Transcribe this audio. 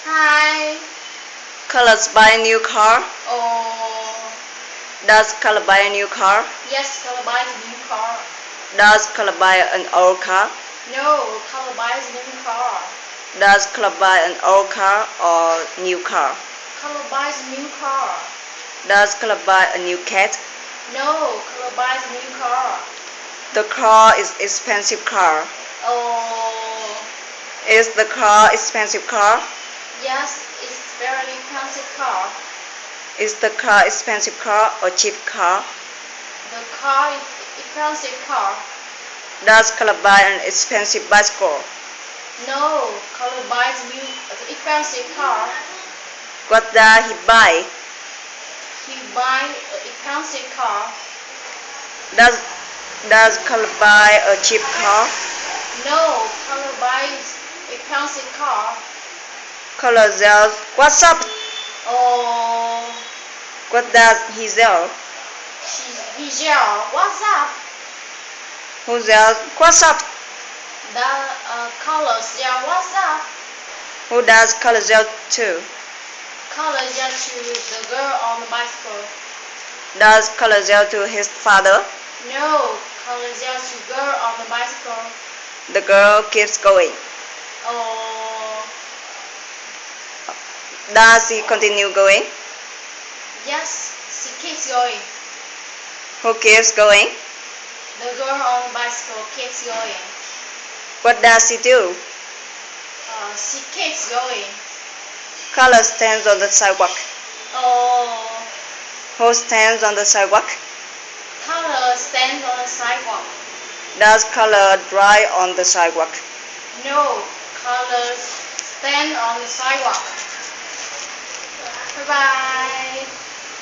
Hi. Colors buy a new car. Oh, Does color buy a new car? yes, color buys a new car. Does color buy an old car? No, color buys a new car. Does color buy an old car or new car? Color buys a new car. Does color buy a new cat? No, color buys a new car. The car is expensive car. Oh, Is the car expensive car? yes, it's very expensive car. Is the car expensive car or cheap car? The car is expensive car. Does color buy an expensive bicycle? No, color buys new expensive car. What does he buy? He buys an expensive car. Does color buy a cheap car? No, color buys expensive car. Color sells. What's up? Oh, What does he sell? he yell, what's up? Who sells? What's up? The colors yell, what's up? Who does color sell to? Colors yell to the girl on the bicycle. Does color sell to his father? No, colors yell to girl on the bicycle. The girl keeps going. Oh, Does he continue going? yes, she keeps going. Who keeps going? The girl on the bicycle keeps going. What does he do? She keeps going. Color stands on the sidewalk. Oh, Who stands on the sidewalk? color stands on the sidewalk. Does color drive on the sidewalk? No, colors stand on the sidewalk. Bye bye.